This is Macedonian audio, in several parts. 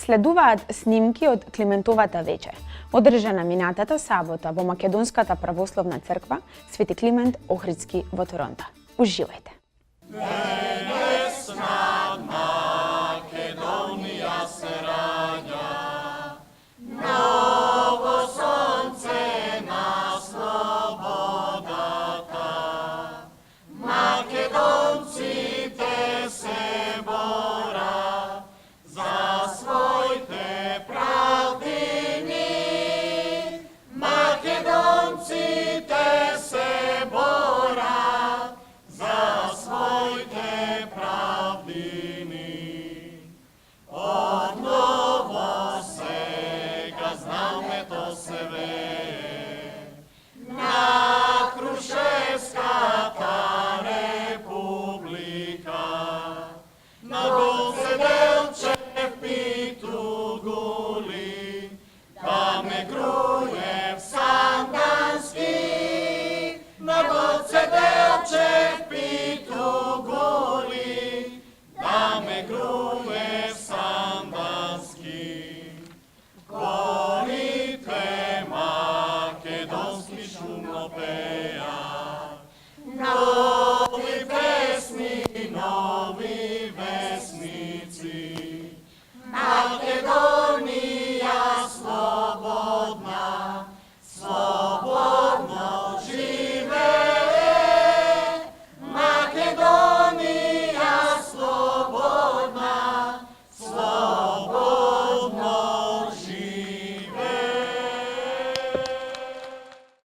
Следуваат снимки од Климентовата вечер, одржана минатата сабота во Македонската православна црква Свети Климент Охридски во Торонто. Уживајте! Денес над Македонија се раѓа ново сонце на слободата. Македонците се борат за своите правдини. Македонците се борат за своите правдини. Одново сега знамето се вее на Крушевската република, на Гоце Делчев Питугули, Каме Груев Сандански, на Гоце Делчев Питугули, Каме Груев Сандански. Горите македонски шумно пеат, нови песни, нови весници. Македонија слободна, слободно живее. Македонија слободна, слободно живее.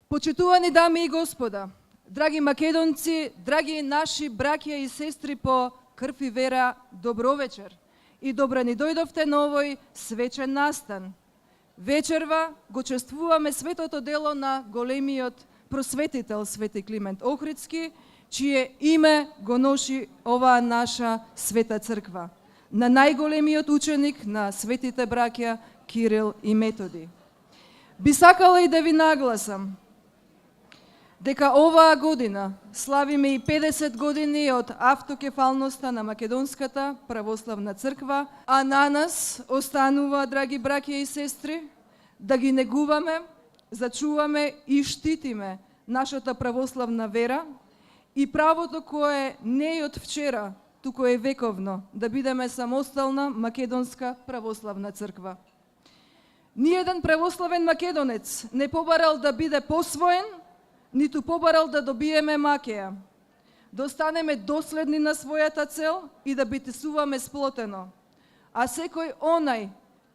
Почитувани дами и господа, драги македонци, драги наши браќа и сестри по крв и вера, добро вечер и добро ни дојдовте на овој свечен настан. Вечерва го чествуваме светото дело на големиот просветител Свети Климент Охридски, чие име го носи оваа наша света црква, на најголемиот ученик на светите браќа Кирил и Методи. Би сакала и да ви нагласам дека оваа година славиме и 50 години од автокефалноста на Македонската православна црква, а на нас останува, драги браќа и сестри, да ги негуваме, зачуваме и штитиме нашата православна вера и правото кое не е од вчера, туку е вековно, да бидеме самостална Македонска православна црква. Ниеден православен македонец не побарал да биде посвоен, ниту побарал да добиеме Макеја, да останеме доследни на својата цел и да битесуваме сплотено. А секој онај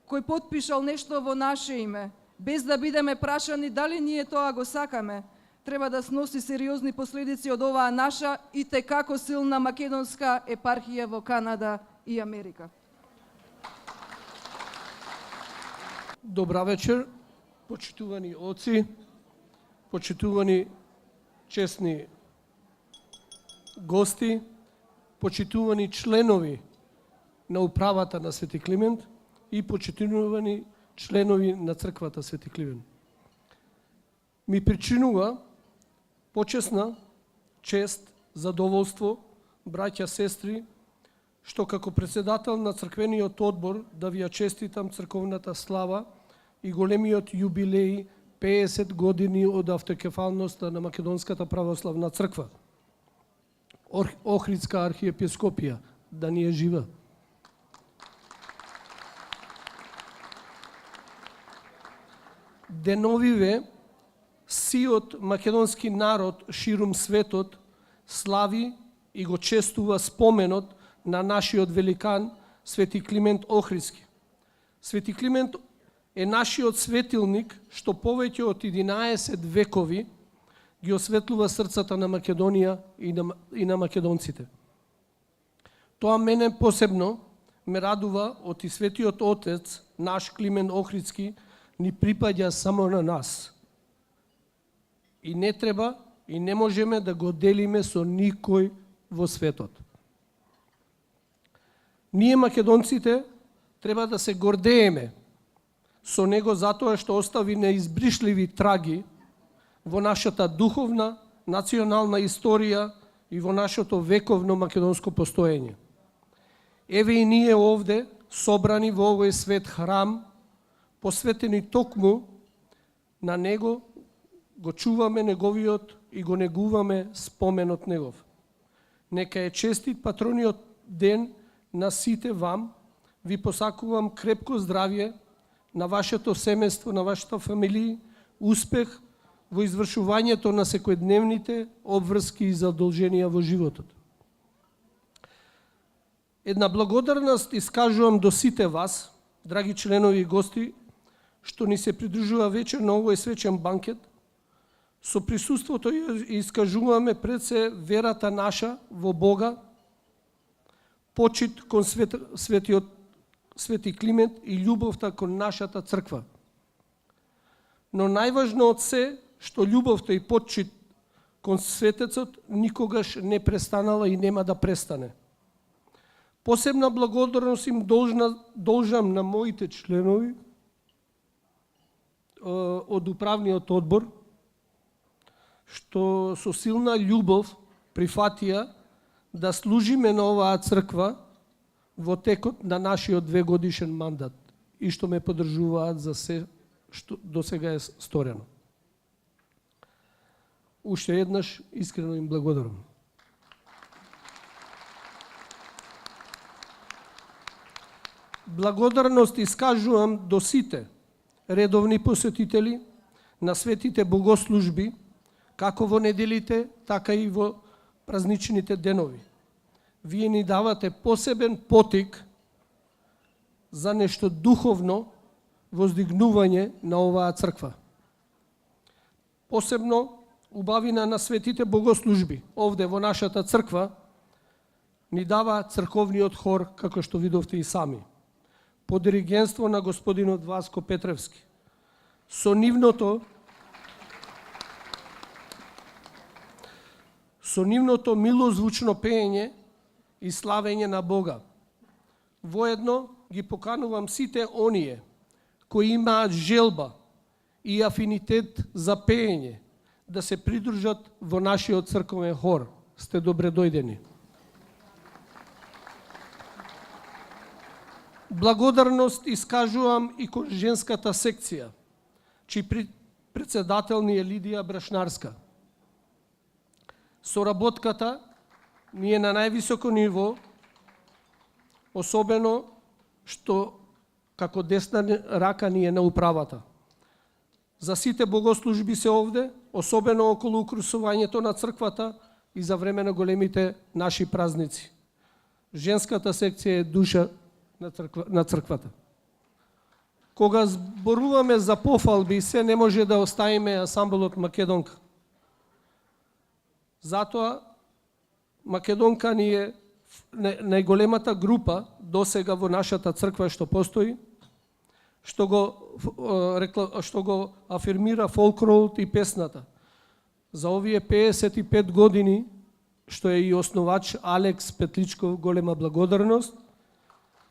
кој потпишал нешто во наше име, без да бидеме прашани дали ние тоа го сакаме, треба да сноси сериозни последици од оваа наша и текако силна македонска епархија во Канада и Америка. Добра вечер, почитувани оци, почитувани честни гости, почитувани членови на управата на Свети Климент и почитувани членови на црквата Свети Климент. Ми причинува почесна чест, задоволство, браќа, сестри, што како председател на црквениот одбор да ви ја честитам црковната слава и големиот јубилеј 50 години од автокефалноста на Македонската православна црква. Охридска архиепископија, да ни е жива. Деновиве, сиот македонски народ ширум светот слави и го честува споменот на нашиот великан Свети Климент Охридски. Свети Климент е нашиот светилник што повеќе од 11 векови ги осветлува срцата на Македонија и на македонците. Тоа мене посебно ме радува од и Светиот Отец, наш Климент Охридски, ни припаѓа само на нас. И не треба и не можеме да го делиме со никој во светот. Ние македонците треба да се гордееме со него затоа што остави неизбришливи траги во нашата духовна, национална историја и во нашето вековно македонско постоење. Еве и ние овде собрани во овој свет храм, посветени токму на него, го чуваме неговиот и го негуваме споменот негов. Нека е честит патрониот ден на сите вам. Ви посакувам крепко здравје на вашето семејство, на вашата фамилија, успех во извршувањето на секојдневните обврски и задолженија во животот. Една благодарност искажувам до сите вас, драги членови и гости, што ни се придружува вечер на овој свечен банкет. Со присуството искажуваме пред се верата наша во Бога, почит кон Свети Климент и љубовта кон нашата црква. Но најважно од се, што љубовта и почит кон светецот никогаш не престанала и нема да престане. Посебна благодарност им должам на моите членови од управниот одбор, што со силна љубов прифатија да служиме на оваа црква во текот на нашиот 2-годишен мандат и што ме поддржуваат за се што до сега е сторено. Уште еднаш искрено им благодарам. Благодарност искажувам до сите редовни посетители на светите богослужби, како во неделите, така и во празничните денови. Вие ни давате посебен потик за нешто духовно воздигнување на оваа црква. Посебно убавина на светите богослужби овде во нашата црква ни дава црковниот хор, како што видовте и сами, по диригенство на господинот Васко Петревски. Со нивното милозвучно пеење и славење на Бога. Воедно ги поканувам сите оние кои имаат желба и афинитет за пеење да се придружат во нашиот црковен хор. Сте добре дојдени. Благодарност искажувам и кон женската секција, чиј председател ни е Лидија Брашнарска. Соработката ни е на највисоко ниво, особено што како десна рака ни е на управата. За сите богослужби се овде, особено околу украсувањето на црквата и за време на големите наши празници. Женската секција е душа на црквата. Кога зборуваме за пофалби, се не може да оставиме ансамблот Македонка. Затоа Македонка ни е најголемата група досега во нашата црква што постои, што го афирмира фолклорот и песната. За овие 55 години што е и основач Алекс Петличков, голема благодарност,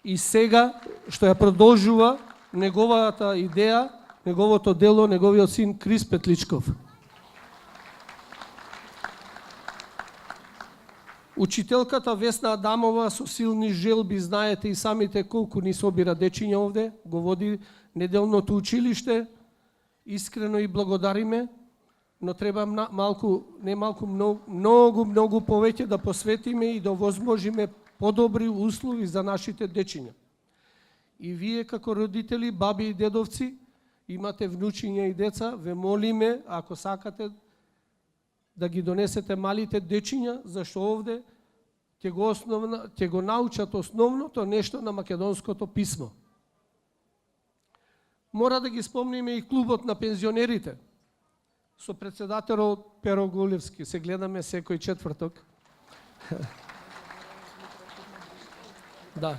и сега што ја продолжува неговата идеја, неговото дело, неговиот син Крис Петличков. Учителката Весна Адамова со силни желби, знаете и самите колку ни собира дечиња овде, го води неделното училиште, искрено и благодариме, но треба многу повеќе да посветиме и да возможиме подобри услови за нашите дечиња. И вие како родители, баби и дедовци, имате внучиња и деца, ве молиме, ако сакате да ги донесете малите дечиња, зашто овде ќе го научат основното нешто на македонското писмо. Мора да ги спомниме и клубот на пензионерите, со председателот Перо Гулевски. Се гледаме секој четврток. Да.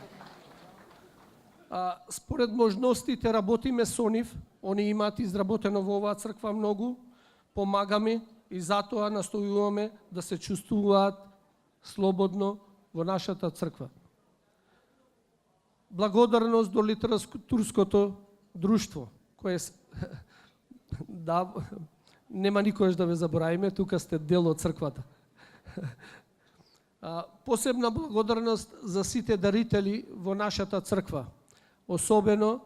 Според можностите работиме со нив, они имаат изработено во оваа црква многу, помагаме и затоа настојуваме да се чувствуваат слободно во нашата црква. Благодарност до литературското друштво, кое да, нема никогаш да ве заборавиме, тука сте дел од црквата. Посебна благодарност за сите дарители во нашата црква, особено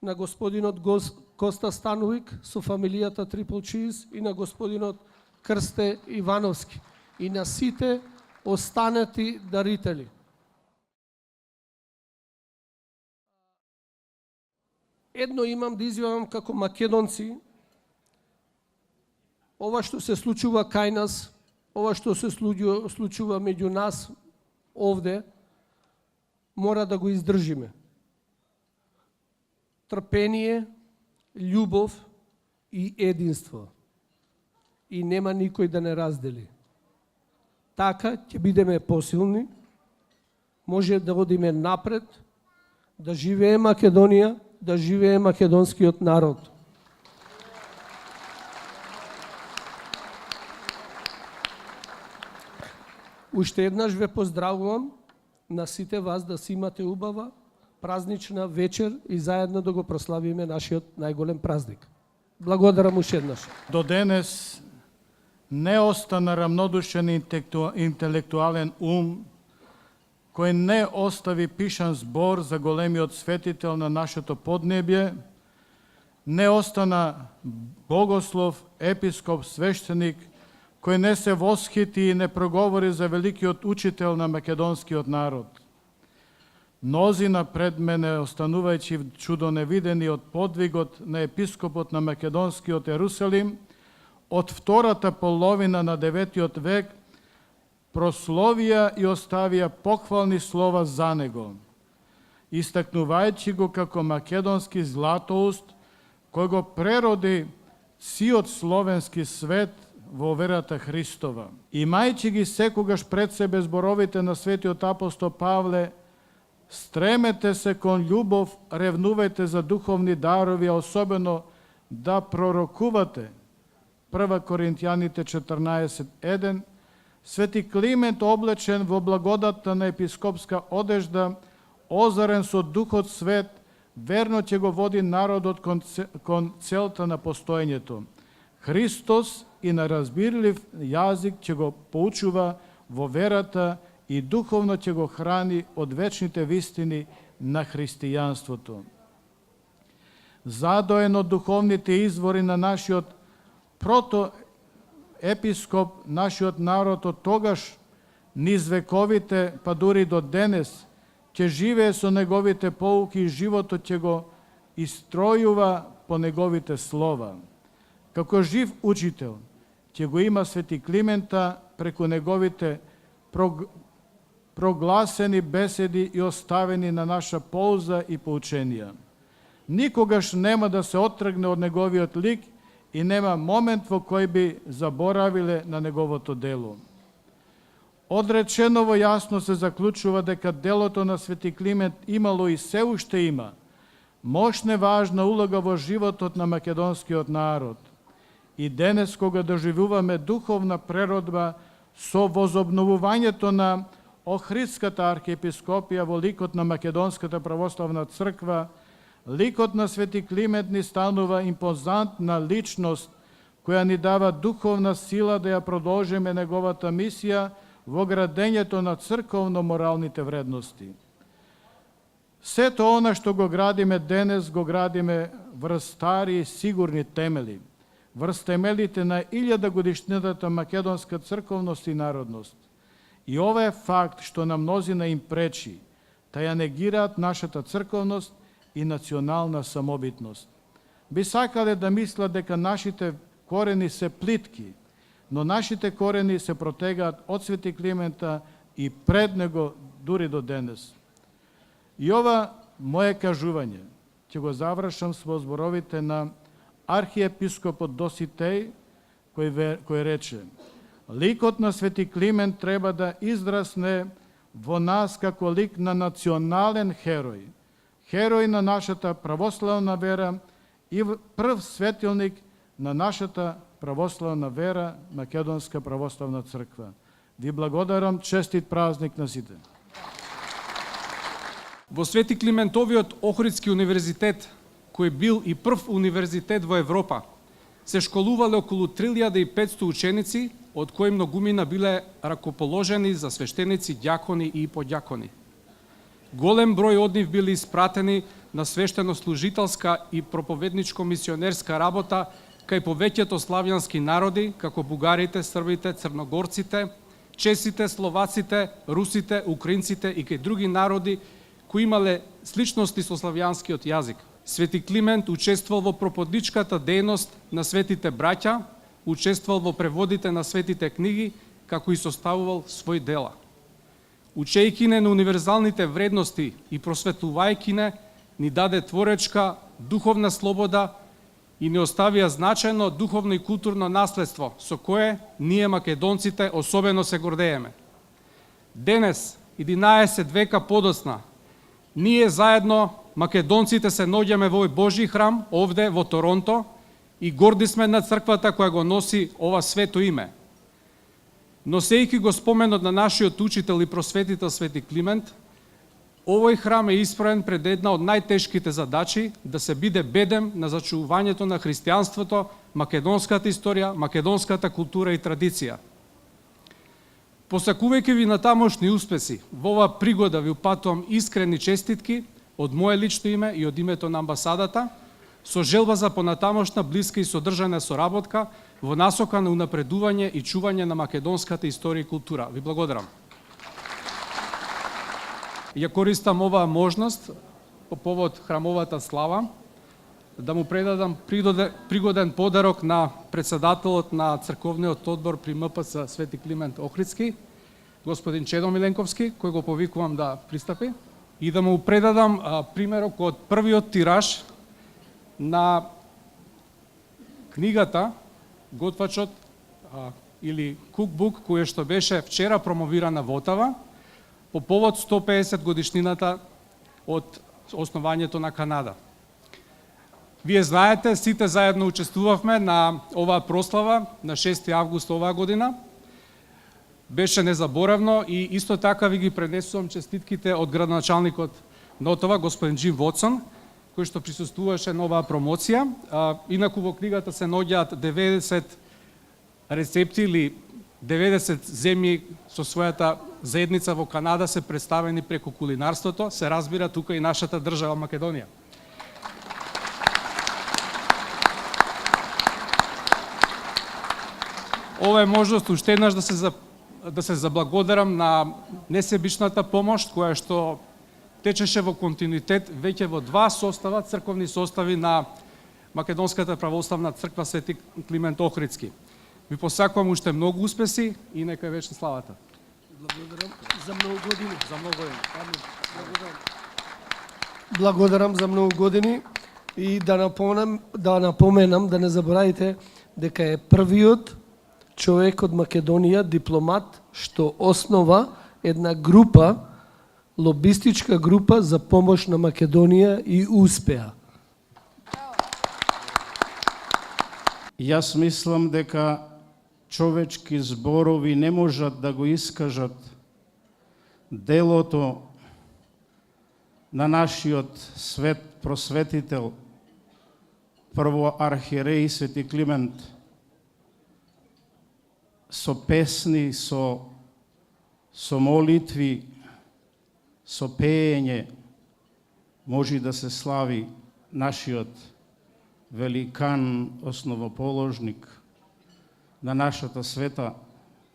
на господинот Коста Становик со фамилијата Triple Cheese и на господинот Крсте Ивановски и на сите останати дарители. Едно имам да извјавам како македонци, ова што се случува кај нас, ова што се случува меѓу нас овде, мора да го издржиме. Трпение, љубов и единство. И нема никој да не раздели. Така ќе бидеме посилни, може да одиме напред, да живее Македонија, да живее македонскиот народ. Уште еднаш ве поздравувам на сите вас да си имате убава празнична вечер и заедно да го прославиме нашиот најголем празник. Благодарам уште еднаш. До денес не остана рамнодушен интелектуален ум, кој не остави пишан збор за големиот светител на нашето поднебје, не остана богослов, епископ, свештеник, кој не се восхити и не проговори за великиот учител на македонскиот народ. Мнозина пред мене, останувајќи чудо невидени од подвигот на епископот на македонскиот Ерусалим, од втората половина на 9 век, прословија и оставија похвални слова за него, истакнувајќи го како македонски златоуст, кој го прероди сиот словенски свет во верата Христова. Имајќи ги секогаш пред себе зборовите на светиот апостол Павле, стремете се кон љубов, ревнувајте за духовни дарови, а особено да пророкувате. 1 Коринтијаните 14:1. Свети Климент, облечен во благодатта на епископска одежда, озарен со Духот Свет, верно ќе го води народот кон целта на постоењето. Христос и на разбирлив јазик ќе го поучува во верата и духовно ќе го храни од вечните вистини на христијанството. Задоен од духовните извори на нашиот протоепископ, нашиот народ од тогаш низ вековите, па дури до денес, ќе живее со неговите поуки и животот ќе го истројува по неговите слова. Како жив учител, ќе го има свети Климента преку неговите прогласени беседи и оставени на наша полза и поученија. Никогаш нема да се оттргне од неговиот лик и нема момент во кој би заборавиле на неговото дело. Одречено во јасно се заклучува дека делото на свети Климент имало и се уште има мощна важна улога во животот на македонскиот народ. И денес, кога доживуваме духовна преродба со возобновувањето на Охридската архиепископија во ликот на Македонската православна црква, ликот на свети Климент ни станува импозантна личност, која ни дава духовна сила да ја продолжиме неговата мисија во градењето на црковно-моралните вредности. Сето она што го градиме денес, го градиме врз стари и сигурни темели, врз темелите на 1000-годишнината македонска црковност и народност. И ова е факт што на мнозина им пречи, та ја негираат нашата црковност и национална самобитност. Би сакале да мислат дека нашите корени се плитки, но нашите корени се протегаат од свети Климента и пред него дури до денес. И ова мое кажување ќе го завршам со зборовите на архиепископот Доситеј, кој рече: ликот на свети Климент треба да израсне во нас како лик на национален херој, херој на нашата православна вера и прв светилник на нашата православна вера, Македонска православна црква. Ви благодарам, честит празник на сите. Во Свети Климентовиот Охридски универзитет, кој бил и прв универзитет во Европа, се школувале околу 3500 ученици, од кои многумина биле ракоположени за свештеници, ѓакони и подјакони. Голем број од нив били испратени на свештено-служителска и проповедничко-мисионерска работа кај повеќето славјански народи, како бугарите, србите, црногорците, чесите, словаците, русите, украинците и кај други народи кои имале сличности со славјанскиот јазик. Свети Климент учествувал во проповедничката дејност на светите браќа, учествувал во преводите на светите книги, како и составувал свој дела. Учејќи не на универзалните вредности и просветлувајќи не, ни даде творечка, духовна слобода и не оставија значајно духовно и културно наследство, со кое ние македонците особено се гордееме. Денес, 11 века подоцна, ние заедно, македонците, се наоѓаме во овој Божји храм, овде во Торонто, и горди сме на црквата која го носи ова свето име. Носејќи го споменот на нашиот учител и просветител Свети Климент, овој храм е исправен пред една од најтешките задачи да се биде бедем на зачувувањето на христијанството, македонската историја, македонската култура и традиција. Посакувајќи ви на тамошни успеси, во оваа пригода ви упатувам искрени честитки од моје лично име и од името на амбасадата, со желба за понатамошна блиска и содржана соработка во насока на унапредување и чување на македонската историја и култура. Ви благодарам. Ја користам оваа можност по повод храмовата слава да му предадам пригоден подарок на председателот на црковниот одбор при МПЦ Свети Климент Охридски, господин Чедо Миленковски, кој го повикувам да пристапи, и да му предадам примерок од првиот тираж на книгата Готвачот или кукбук, која што беше вчера промовирана во Отава по повод 150 годишнината од основањето на Канада. Вие знаете, сите заедно учествувавме на оваа прослава на 6 август оваа година. Беше незаборавно и исто така ви ги пренесувам честитките од градоначалникот на Отава, господин Джим Вотсон, кој што присуствуваше на оваа промоција. Инаку во книгата се наоѓаат 90 рецепти или 90 земји со својата заедница во Канада се представени преку кулинарството, се разбира тука и нашата држава Македонија. Ова е можност уште еднаш да се заблагодарам на несебичната помош која што течеше во континуитет веќе во 2 состава, црковни состави на Македонската православна црква Свети Климент Охридски. Ви посакувам уште многу успеси и нека е вечна славата. Благодарам за многу години. За многу години. Благодарам за многу години и да напоменам, да не заборавите дека е првиот човек од Македонија, дипломат, што основа една група, лобистичка група за помош на Македонија и успеа. Јас мислам дека човечки зборови не можат да го искажат делото на нашиот просветител, прво архиереј Свети Климент, со песни, со молитви, со пеење може да се слави нашиот великан, основоположник на нашата света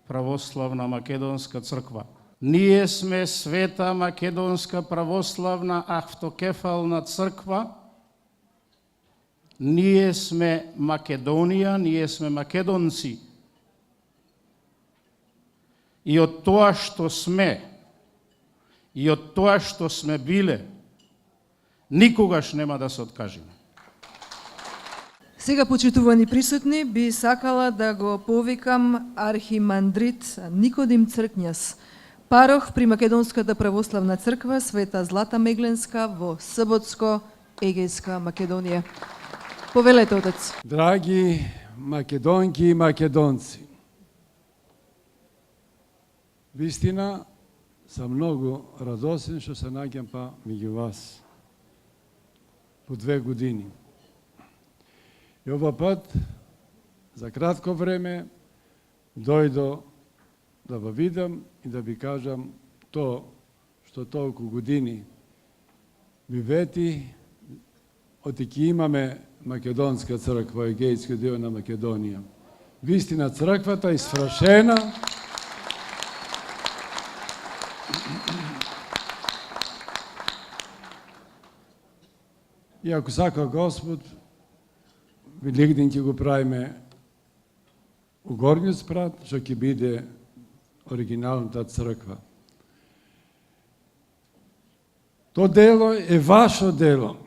православна македонска црква. Ние сме света македонска православна автокефална црква. Ние сме Македонија, ние сме македонци. И од тоа што сме, и од тоа што сме биле, никогаш нема да се откажеме. Сега, почитувани присутни, би сакала да го повикам архимандрит Никодим Цркњас, парох при Македонската православна црква Света Злата Мегленска во Саботско, Егејска Македонија. Повелете, отец. Драги македонки и македонци, вистина сам многу радосен што се наѓам па меѓу вас по 2 години. И ова пат za kratko vreme dojdo da va vidam i da bi kažem to što толку години бивeti отики имаме Македонска црква, егејски дел на Македонија. Вистина црквата е сфрашена, и ако сака Господ, великден ќе го правиме у горниот спрат, што ќе биде оригиналната црква. То дело е ваше дело,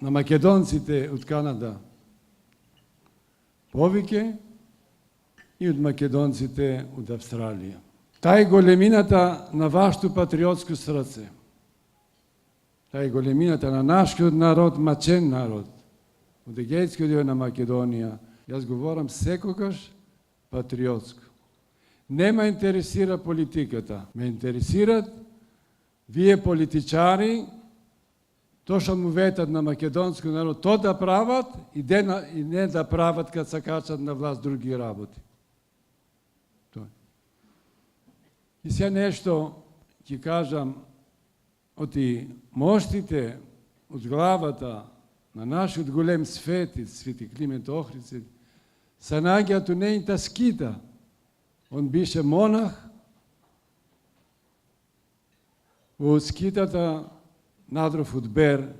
на македонците од Канада, повеќе и од македонците од Австралија. Таа е големината на вашето патриотско срце. Таа е големината на нашиот народ, мачен народ, од егејскиот дел на Македонија. Јас говорам секогаш патриотско. Не ме интересира политиката, ме интересират вие политичари, то што му ветат на македонски народ, то да прават и не да прават кад се качат на власт други работи. И сега нешто ќе кажам, оти моштите од главата на нашиот голем светец, свети Климент Охридски, се наѓаат у нејната скита. Он беше монах, во скитата надров од Бер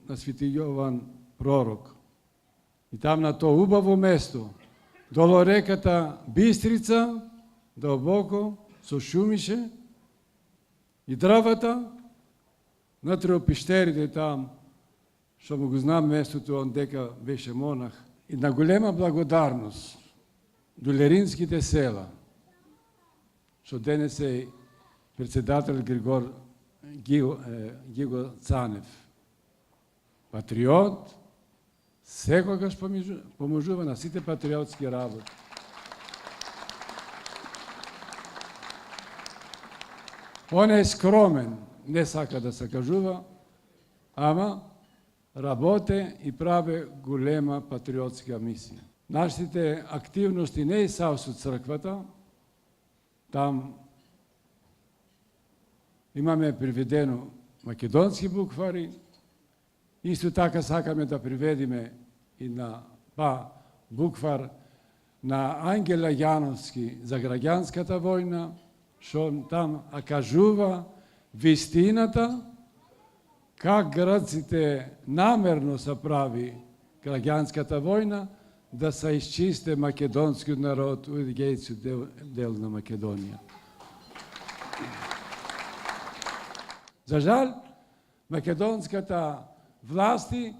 на свети Јован пророк. И там на то убаво место, долу реката Бистрица, дълбоко, со шумише, и дрвата, натре о пиштерите там, што му го знам местото, он дека беше монах. И на голема благодарност до леринските села, што денес е председател Григор Гиго Цанев. Патриот, секогаш поможува на сите патриотски работи. Он е скромен, не сака да се кажува, ама работе и праве голема патриотска мисија. Нашите активности не е само со црквата, там имаме приведено македонски буквари, исто така сакаме да приведиме и на буквар на Ангела Јановски за граѓанската војна, што там кажува вистината, как грците намерно се прави граѓанската војна, да се исчисте македонскиот народ од егејскиот дел на Македонија. За жал, македонската власти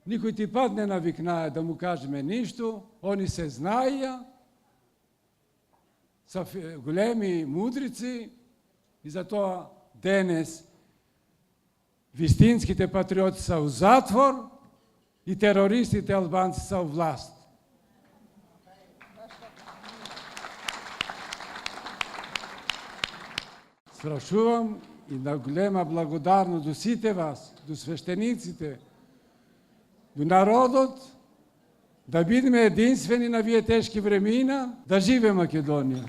никој ти пат не навикнае да му кажеме ништо, они се знаеја, са големи мудрици и затоа денес вистинските патриоти са у затвор и терористите албанци са у власт. Спрашувам и на голема благодарност до сите вас, до свештениците, до народот, да бидеме единствени на вие тешки времена, да живе Македонија.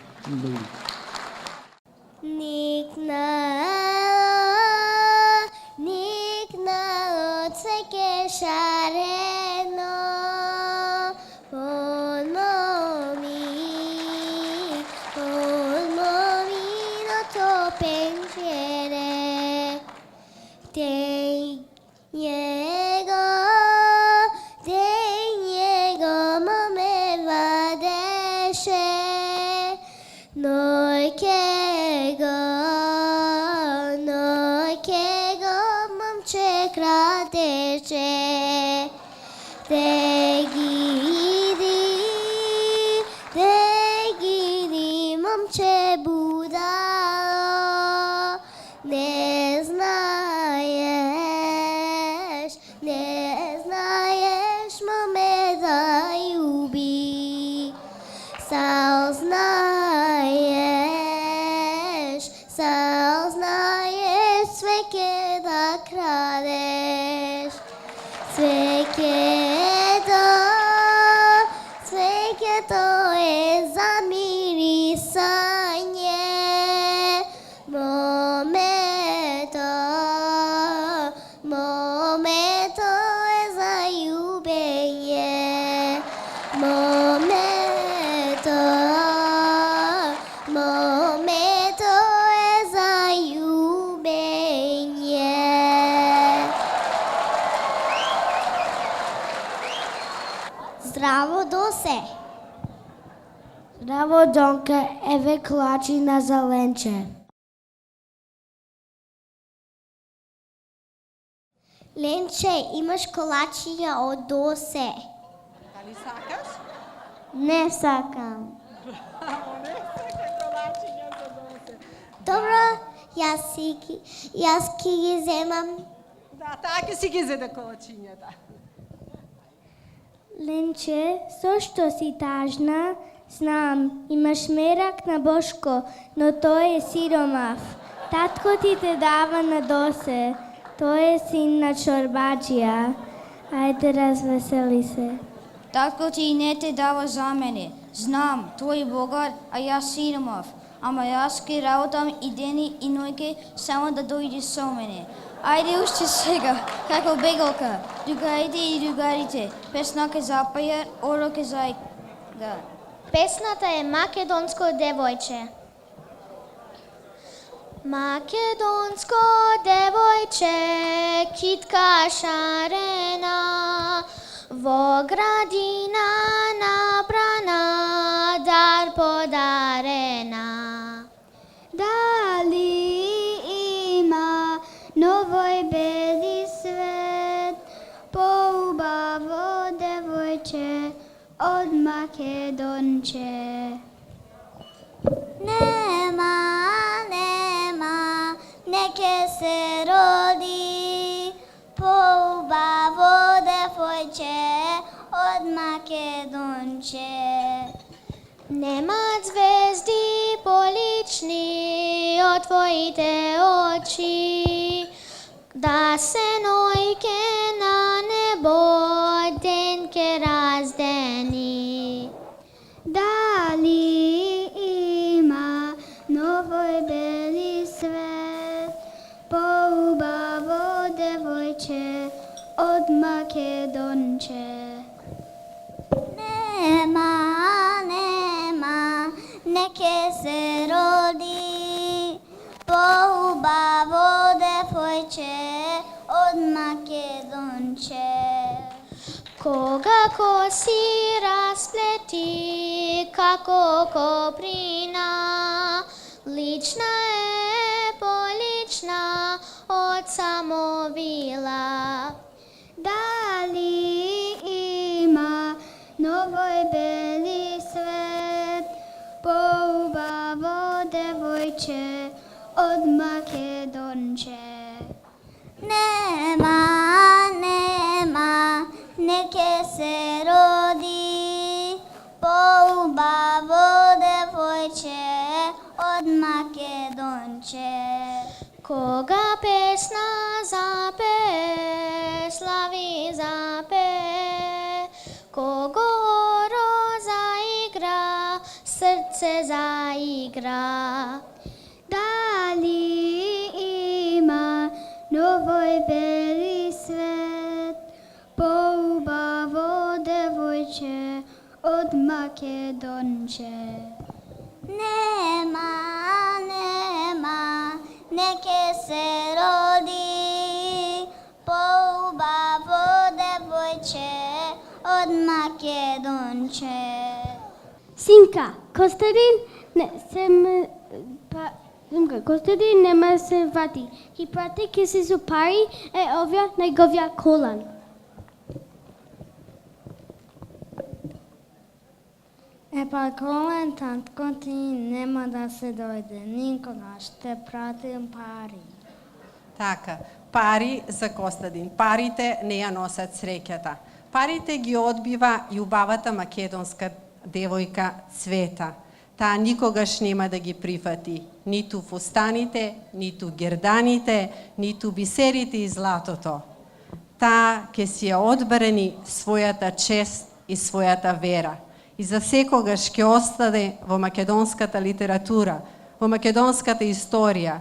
Никна од секе шарено, на то пенчере, гиди, момче будало, не знаеш, моме да љуби, знаеш, све ке да крадеш, све ке да Здраво досе. Здраво, Донка, еве клачи на зеленче. Ленче, имаш колачија од досе. Дали сакаш? Не сакам. Добро, јас ки ги земам. Да, така си ги зеде колачињата. Ленче, зошто си тажна? Знам, имаш мерак на Бошко, но тој е сиромав. Татко ти те дава на досе. Тој е син на чорбаджија. Ајде, развесели се. Татко ти не те дава за мене. Знам, тој е богат, а јас сиромав. Ама јас ке работам и дени и ноќе само да дојде со мене. Ајде уште сега, како бегалка, другарите и другарите, песна ке запаја, оро ке заига. Песната е Македонско девојче. Македонско девојче, китка шарена, во градина набрана, дар подарена. Дали има новој бели свет, поубаво девојче од Македонче? Нема, не ке се роди, поубаво девојче од Македонче. Немаат звезди полични од твоите очи, да се нојке на небо ден ке раздени. Дали има новој бели свет, поубаво девојче од Македонче? Нема, не ке се роди, поубаво девојче од Македонче. Кога коси расплети како коприна, лична е полична од самовила. Дали има новој бели свет, поубаво девојче од Македонче? Нема, не ке се роди, поубаво девојче од Македонче. Кога песна запе, слави запе, кога оро заигра, срце заигра. Дали има новој бели свет, поубаво девојче од Македонче? Нема, не ке се роди, поубаво девојче од Македонче. Синка, Костадин Костадин нема се вати. Ки прати ке се со пари е овја неговја колан. Епа Колен, татко ти нема да се дојде никогаш, ще пратим пари. Така, пари за Костадин. Парите не ја носат среќата. Парите ги одбива и убавата македонска девојка Цвета. Таа никогаш нема да ги прифати, ниту фустаните, ниту герданите, ниту бисерите и златото. Таа ќе си ја одбрани својата чест и својата вера. И за секогаш ќе остане во македонската литература, во македонската историја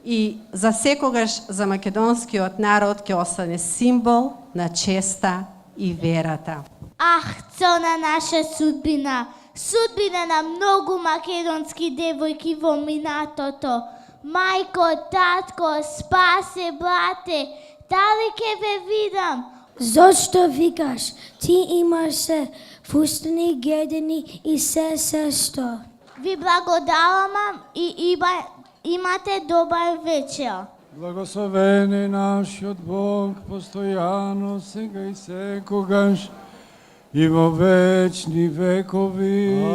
и за секогаш за македонскиот народ ќе остане символ на честа и верата. Ах, црна наша судбина, судбина на многу македонски девојки во минатото. Мајко, татко, спасе, брате, дали ке ве видам? Зошто викаш? Ти имаш се фустани, гедени и се што. Ви благодарам и имате добар вечер. Благословен е нашиот Бог, постојано, сега и секогаш, и во вечни векови.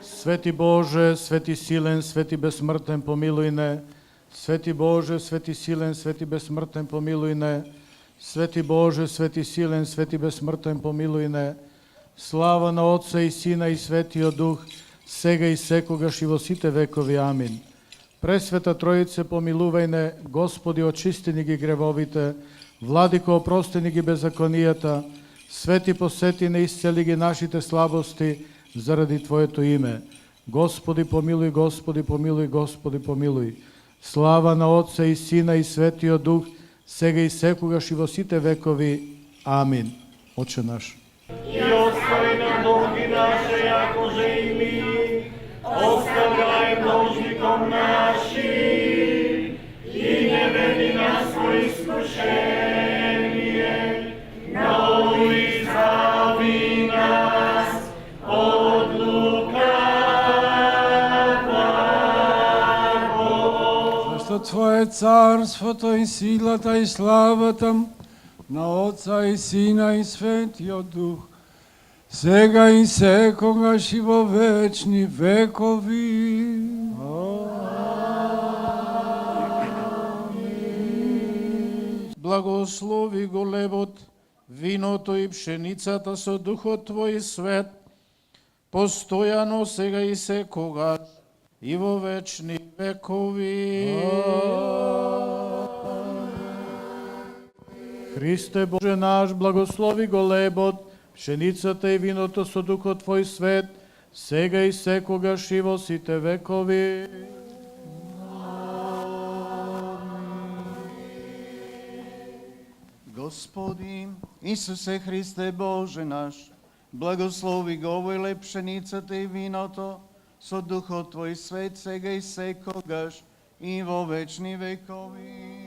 Свети Боже, свети силен, свети безсмртен, помилуј не. Свети Боже, свети силен, свети безсмртен, помилуј не. Свети Боже, свети силен, свети безсмртен, помилуј не. Слава на Отца и Сина и Светиот Дух, сега и секогаш и во сите векови. Амин. Пресвета Троице, помилувај не, Господи, очисти ни ги гревовите, Владико, опрости ни ги беззаконијата, Свети, посети не, исцели ги нашите слабости заради Твоето име. Господи, помилуј, Господи, помилуј, Господи, помилуј. Слава на Отца и Сина и Светиот Дух, сега и секогаш и во сите векови. Амин. Отче наш. И остави нам долги наши, яко же и ми оставляем должником нашим, и не веди нас во искушение, но избави нас от лукавого. Зашто Твое царството и силата и славата на Отца и Сина и Светиот Дух, сега и секогаш и во вечни векови. Благослови го лебот, виното и пшеницата со Духот Твој свет, постојано сега и секогаш и во вечни векови. Христе Боже наш, благослови го лебот, пшеницата и виното со Духот Твој свет, сега и секогаш и во сите векови. Господи, Исусе Христе Боже наш, благослови го овој леб, пшеницата и виното со Духот Твој свет, сега и секогаш и во вечни векови.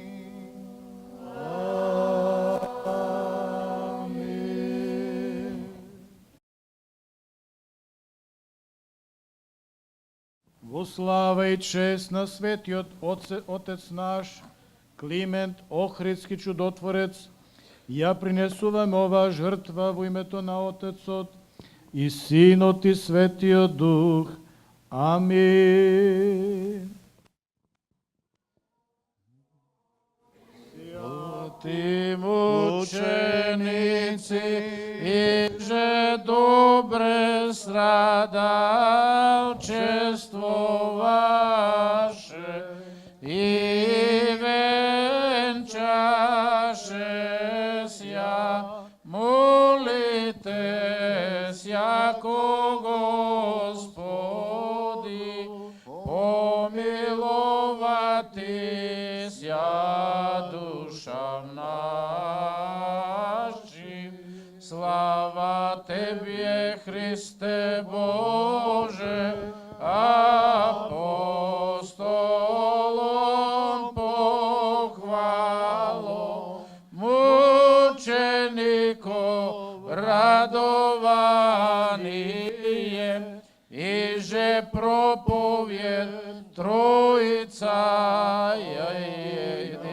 Во слава и чест на светиот Отец наш, Климент Охридски чудотворец, ја принесуваме оваа жртва во името на Отецот и Синот и Светиот Дух. Амин. Сјати мученици, иже добре страдал, чествоваше и венчаше ся, молите сяко Господи, помиловати ся душам нашим. Слава Тебе, Христе Боже, апостолом похвало, мучеников радование, и же проповед Троица единосная.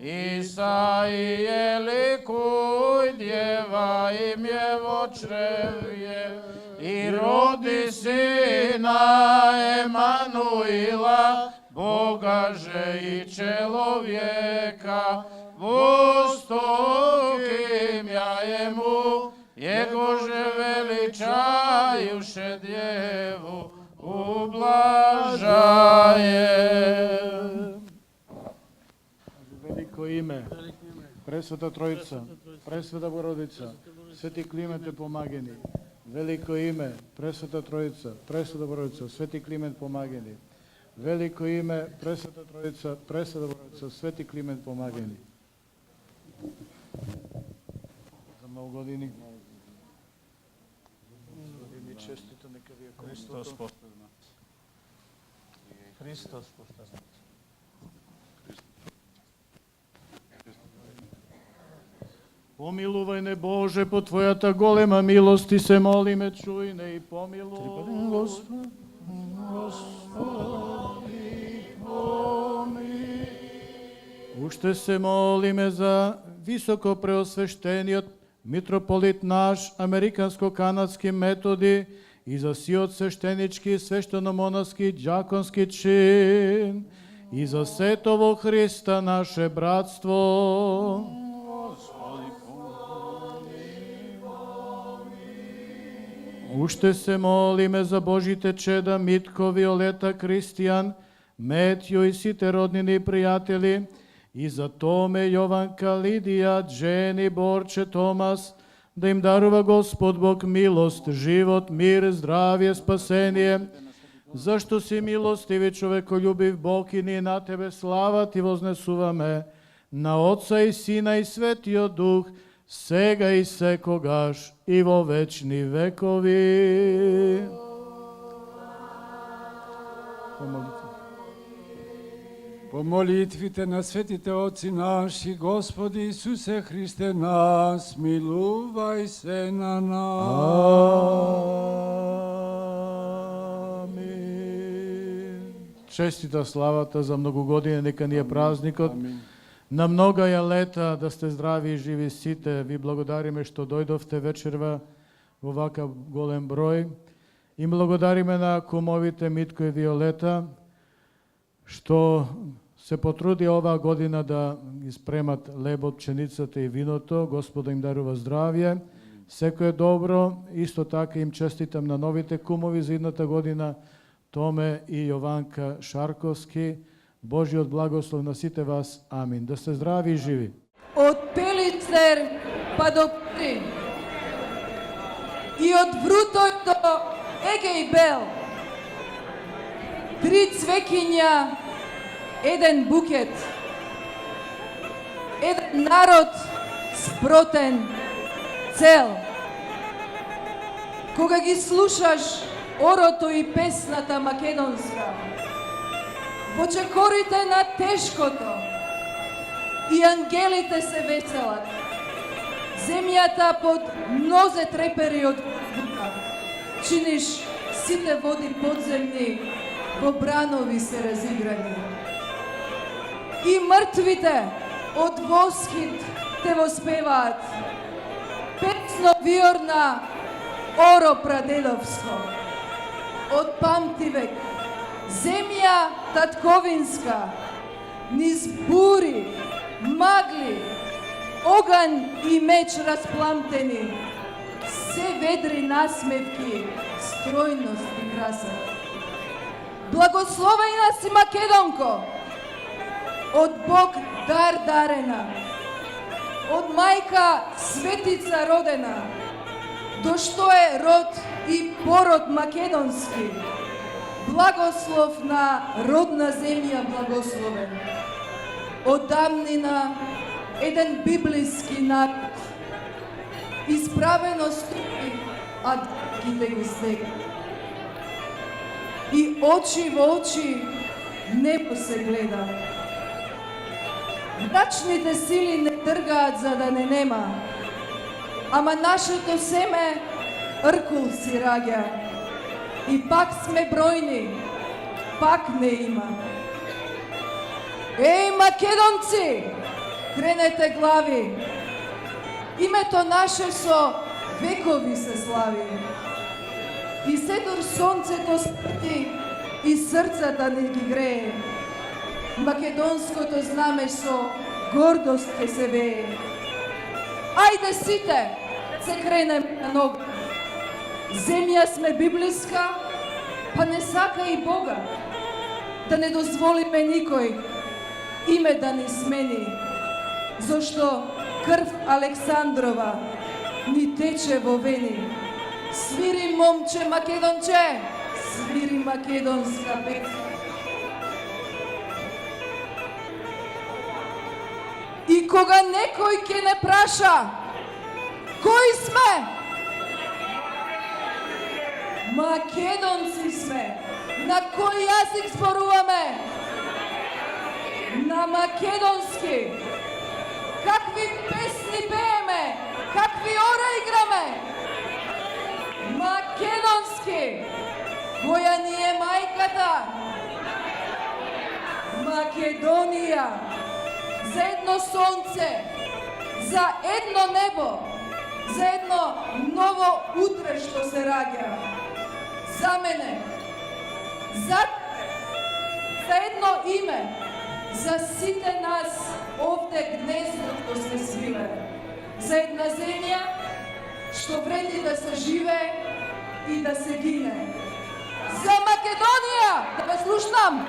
Исаие ликуй, дева имя во чреве, и роди сына Емануила, Бога же и человека, восток имя ему, его же величаюше деву ублажаем. Велико име, Пресвета Троица, Пресвета Богородица, Свети Клименте помагани. Велико име, Пресвета Троица, Пресвета Богородица, Свети Климент помагани. Велико име, Пресвета Троица, Пресвета Богородица, Свети Климент помагани. За много години. Честито нека ви е Христос последна. Hristos pošta znači. Помилувај не Боже, по Твојата голема милост и се молиме, чуј не и помилуј. Господи, помилуј. Уште се молиме за високо преосвештениот митрополит наш, американско-канадски методи и за сиот свештенички, свештеномонаски, џаконски чин и за сето во Христа наше братство. Уште се молиме за Божите чеда Митко, Виолета, Кристијан, Метјо и сите роднини и пријатели, и за Томе, Јованка, Лидија, Джени, Борче, Томас, да им дарува Господ Бог милост, живот, мир, здравје, спасение, зашто си милостиви човеколюбив Бог и ние на Тебе слава Ти вознесуваме, на Отца и Сина и Светиот Дух, сега и секогаш и во вечни векови. По молитвите на светите Отци наши, Господи Исусе Христе нас, милувај се на нас. Амин. Честита славата за многогодине, нека ни е празникот. На многаја лета, да сте здрави и живи сите. Ви благодариме што дојдовте вечерва во вака голем број. И благодариме на кумовите Митко и Виолета, што се потруди оваа година да ги спремат лебот, пченицата и виното. Господ им дарува здравје. Секој е добро. Исто така им честитам на новите кумови за едната година, Томе и Јованка Шарковски. Божиот благослов на сите вас. Амин. Да сте здрави и живи. Од Пелицер па до При и од Врутој до Егејбел, 3 цвекиња, еден букет, еден народ спротен, цел. Кога ги слушаш орото и песната македонска, во чекорите на тешкото и ангелите се веселат, земјата под нозе трепери од бука, чиниш сите води подземни во бранови се разиграни. И мртвите од восхит те воспеваат, песно виорна оро прадедовско, од памтивек, земја татковинска, низ бури, магли, оган и меч распламтени, се ведри насмевки, стројност и краса. Благословена си Македонко, од Бог дар дарена, од мајка светица родена, до што е род и пород македонски, благослов на родна земја благословен. Од давнина еден библиски народ, исправено ступи, а драките ги стега. И очи во очи небо се гледа. Мрачните сили не тргаат за да не нема, ама нашето семе ркул си раѓа. И пак сме бројни, пак не има. Еј, македонци, кренете глави. Името наше со векови се слави. И седор сонцето спрти и срцата не ги грее. Македонското знаме со гордост ке се вее. Ајде сите, се кренем на нога. Земја сме библиска, па не сака и Бога. Да не дозволиме никој име да ни смени, зашто крв Александрова ни тече во вени. Свири, момче македонче, свири македонска песна. И кога некој ќе не праша кои сме, Македонци сме. На кој јазик зборуваме? На македонски. Какви песни пееме? Какви ора играме? Македонски. Која ни е мајката? Македонија. За едно сонце, за едно небо, за едно ново утре што се раѓа. За мене, за едно име, за сите нас овде гнездо што се свиле. За една земја што вреди да се живее и да се гине. За Македонија, да ве слушнам.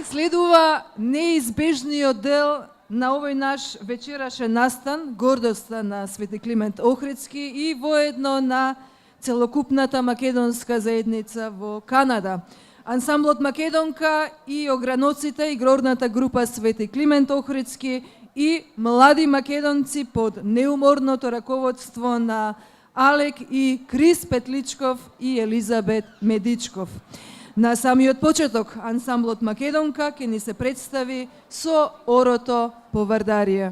Следува неизбежниот дел на овој наш вечерашен настан, гордоста на Свети Климент Охридски и воедно на целокупната македонска заедница во Канада. Ансамблот Македонка и ограноците и горната група Свети Климент Охридски и млади македонци под неуморното раководство на Алек и Крис Петличков и Елизабет Медичков. На самиот почеток, ансамблот Македонка ќе ни се представи со орото по Вардарија.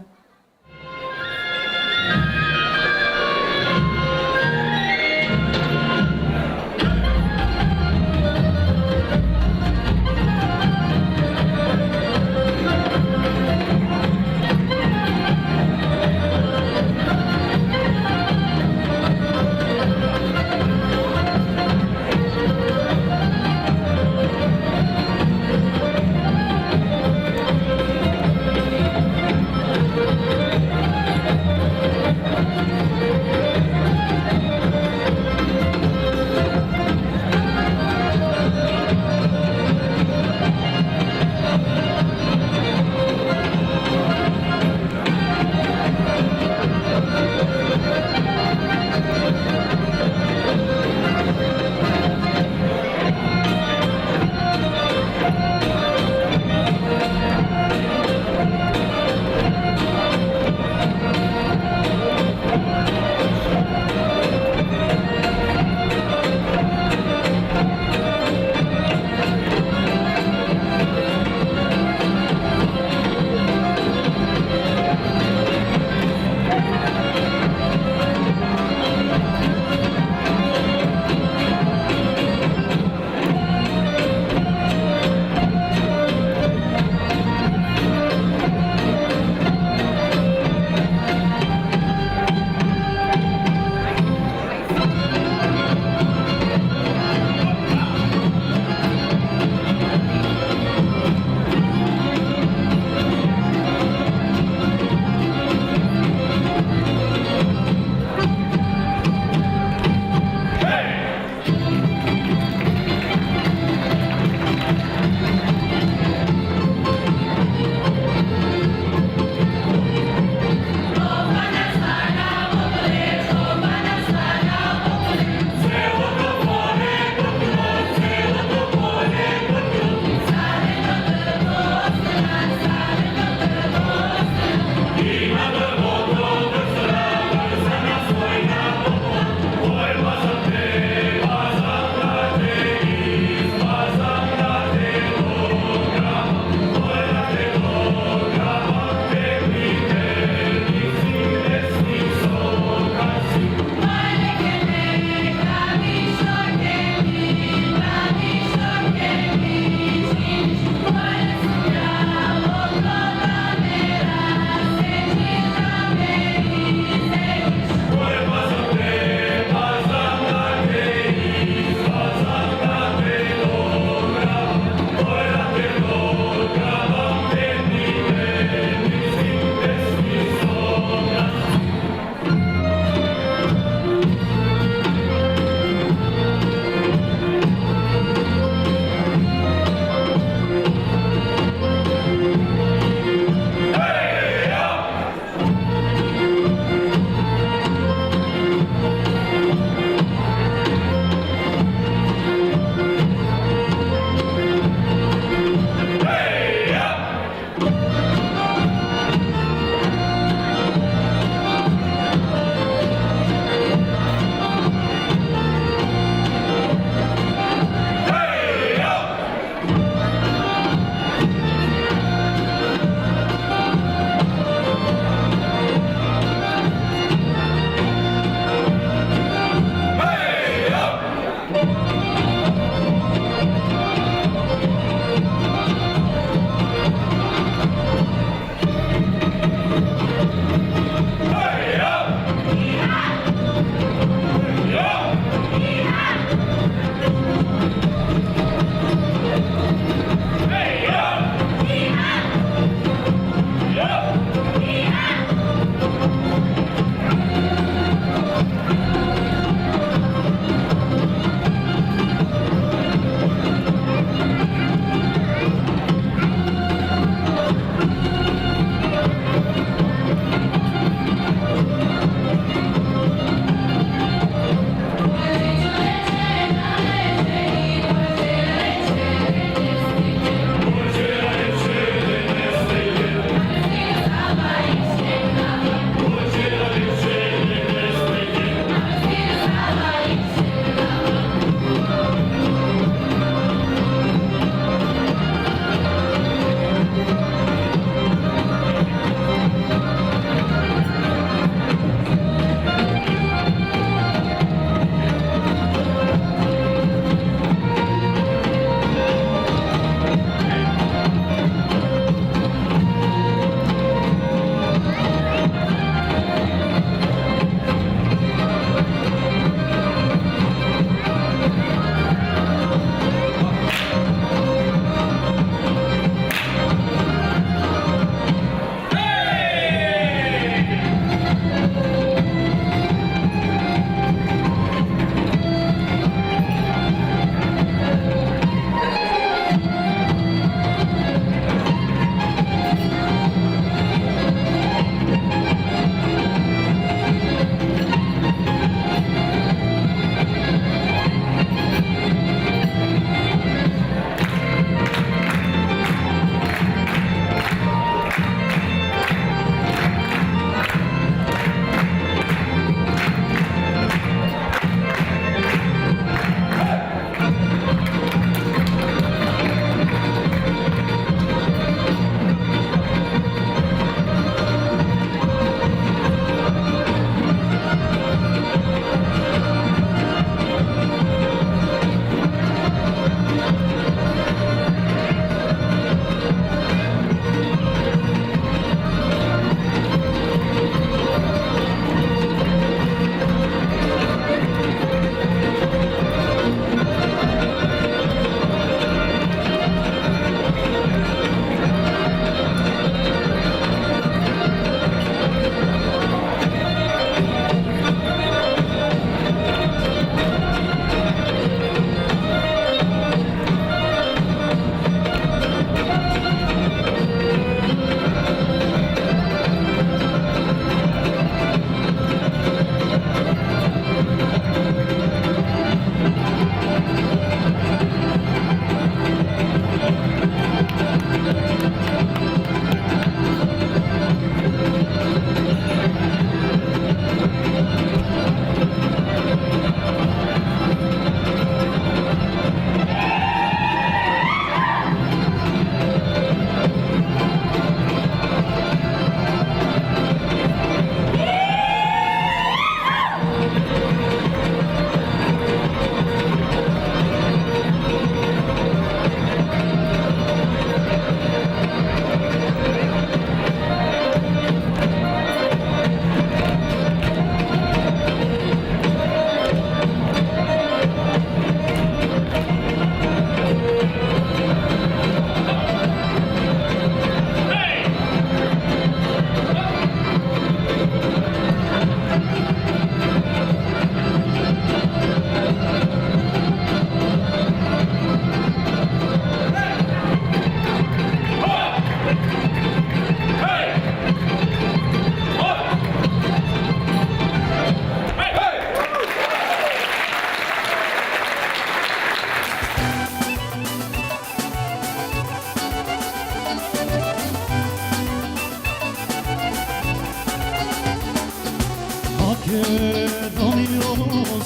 Makedonijo,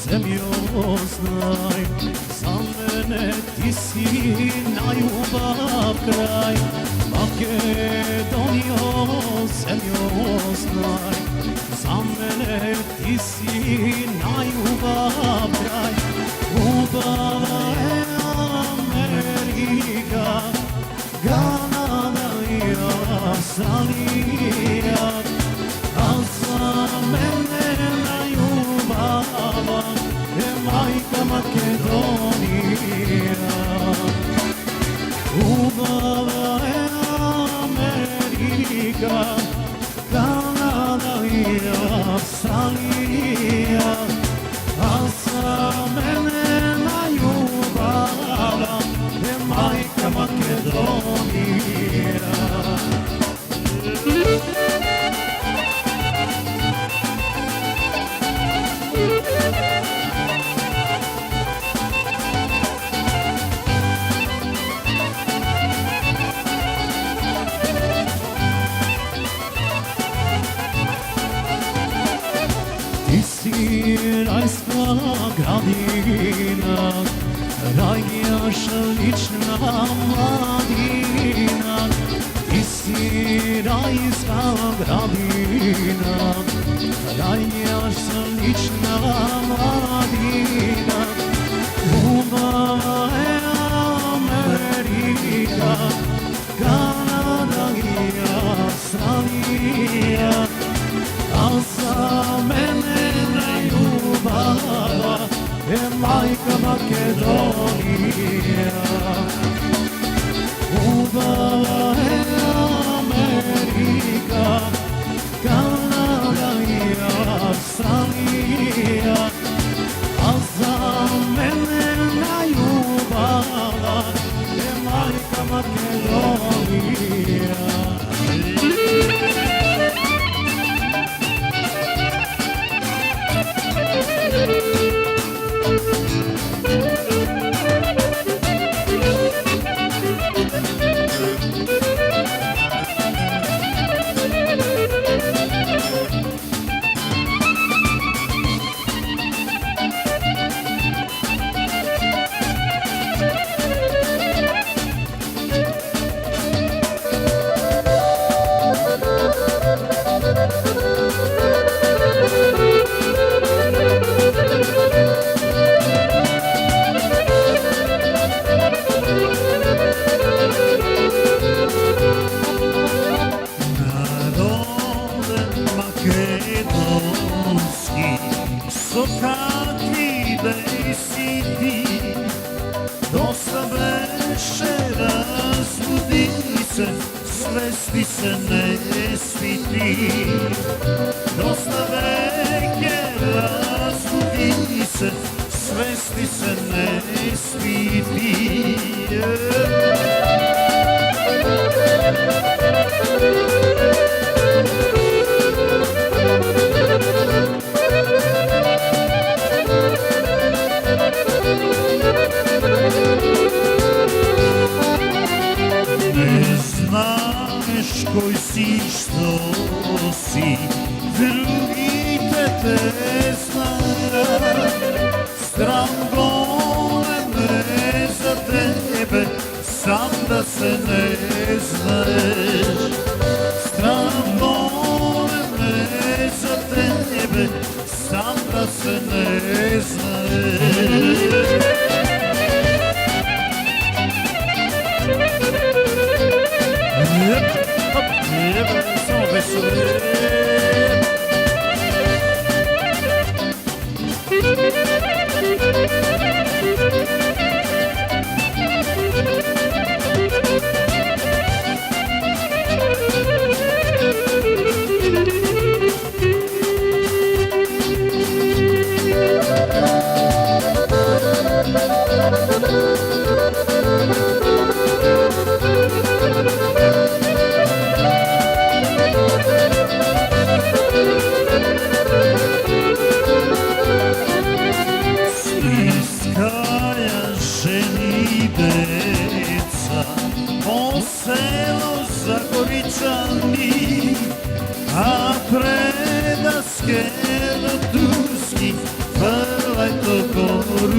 zemljo znaj, za mene ti si najljubav kraj. Makedonijo, zemljo znaj, za mene ti si najljubav kraj. Ljubava je Amerika, Kanada i Australija, a za mene najljubava je majka Makedonija. Ljubava je Amerika, Kanada i Australija, a za mene najljubava je majka Makedonija. Ti si rajska gradina, rajnjaš lična mladina. Ti si rajska gradina, rajnjaš lična mladina. Ljubava je Amerika, Kanada i Australija, a za mene najljubava je majka Makedonija. Ljubava je Amerika, Kanada i Australija, a za mene najljubava je majka Makedonija. Kakvi besi ti, dosta beše razbudi se, svesti se ne sviti. Dosta veke razbudi se, svesti se ne sviti. Ne znaš koji si, što si, drugite te znaju. Stran gole me za tebe, sam da se ne znaš. Stran gole me za tebe, sam da se ne znaš. Samo veseli.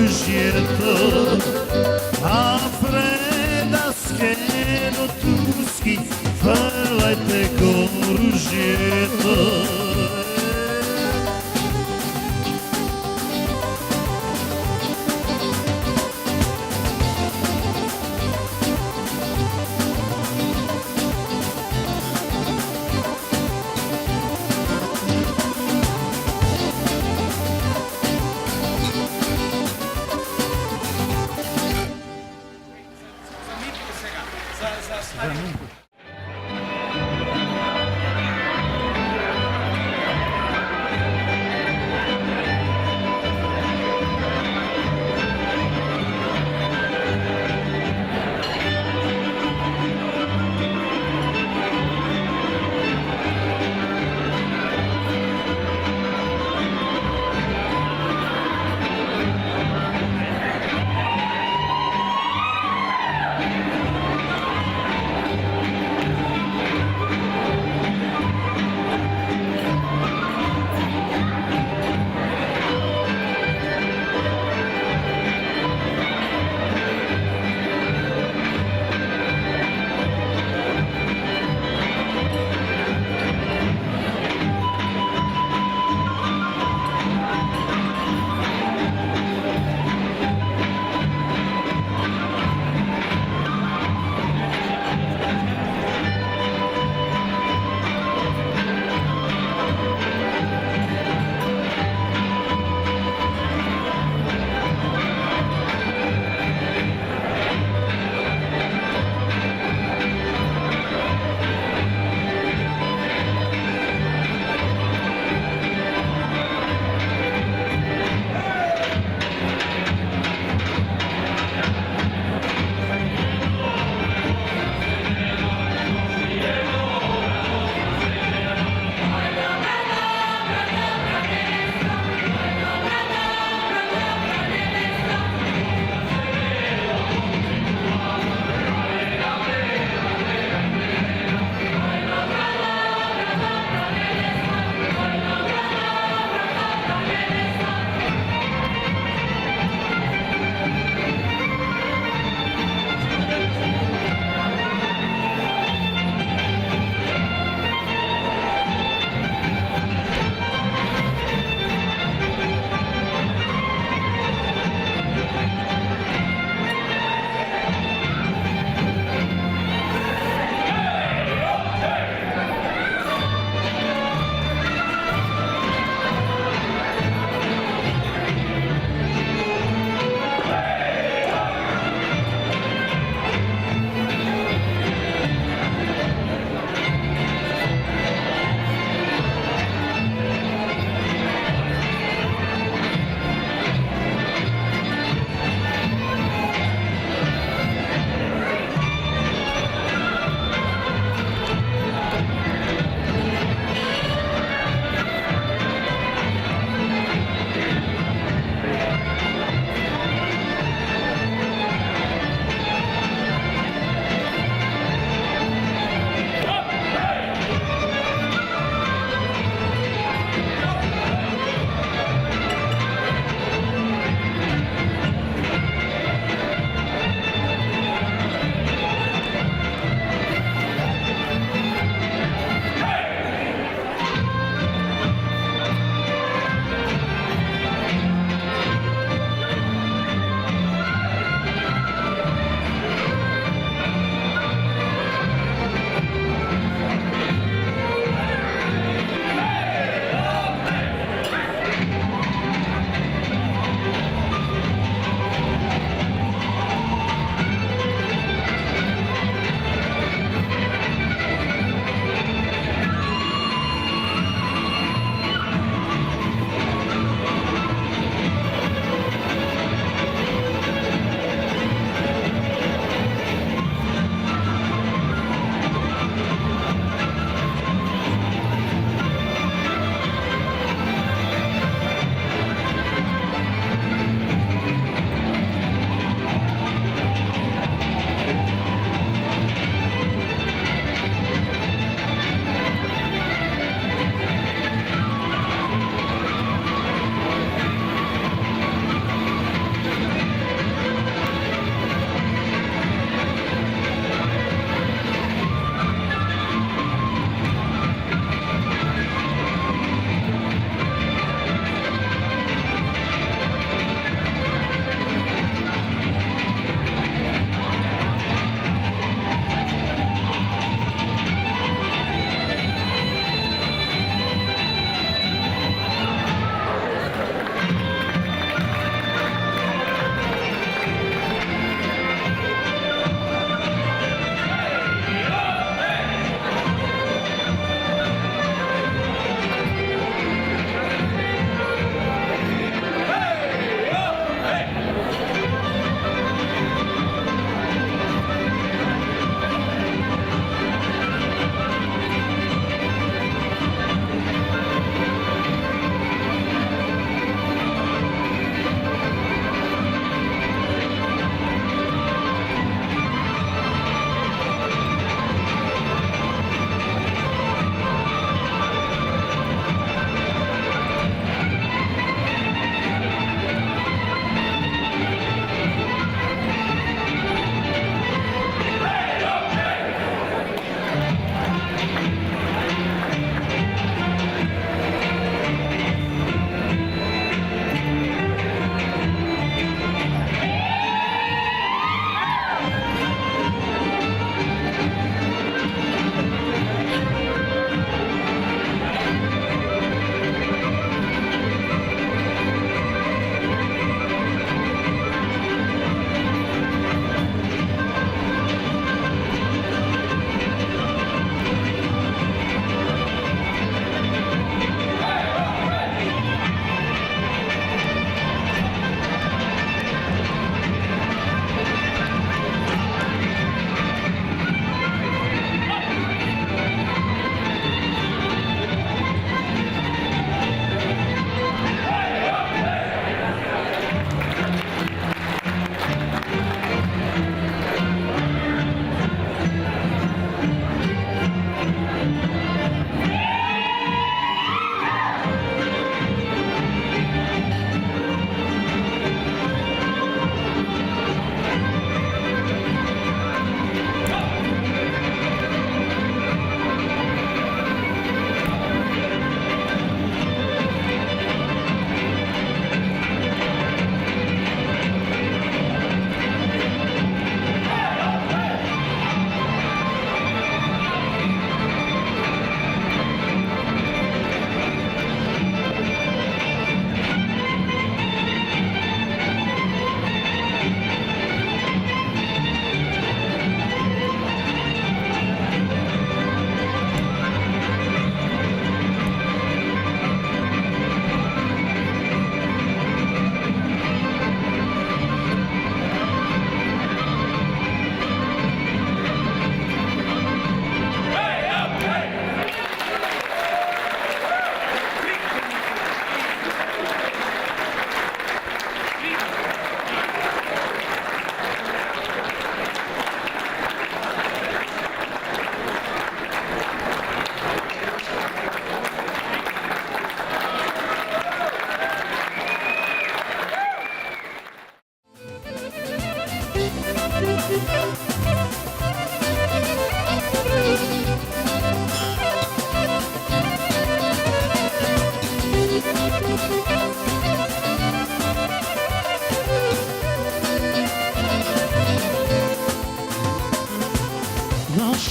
оружјето, а предаскено турски, фрлајте го оружјето.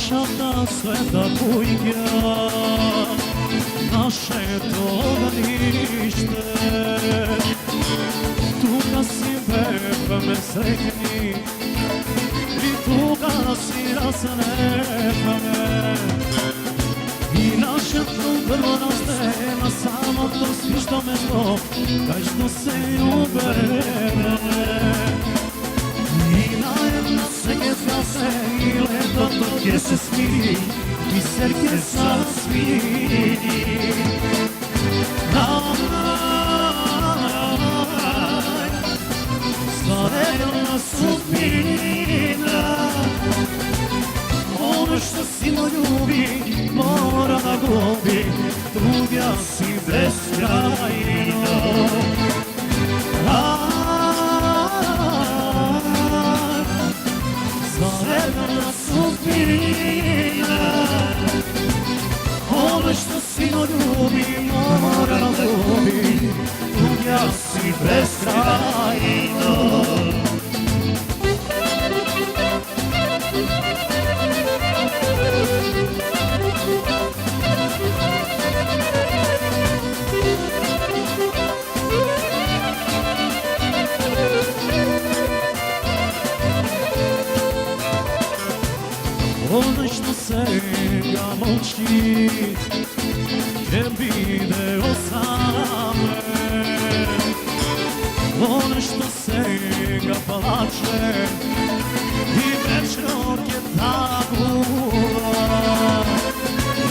Нашата света кујќа, нашето огнище, тука си бевме среќни и тука си разневме. И нашето прво расте на самото свишто место, кај што се љубевме. И наедно се ке згасе и летото ке се смири, и сер ке засвири. Заредна судбина, ono što sino ljubi, mora da gubi, tuga si beskrajno. Zaredna sudbina, ono što sino ljubi, mora da gubi, tuga si beskrajno. Ono što сега молчи, ќе биде осамен. Ono što сега плаче и вечно ќе тагува.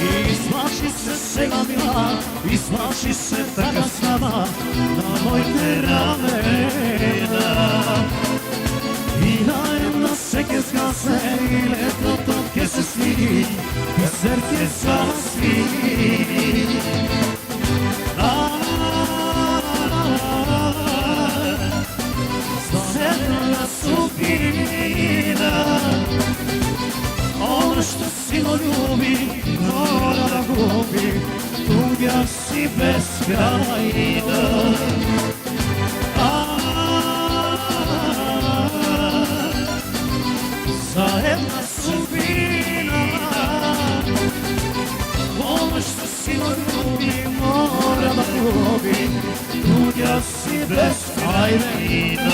И излачи се сега мила, излачи се така слаба на моите рамена. И наедно се ке згасе и летото ке се смири, и сер ке засвири. Заредна судбина, ono što sino ljubi, mora da gubi, tuga si beskrajna. Zajedna sudbina, ono što sino ljubi, mora da gubi, tuga si beskrajna.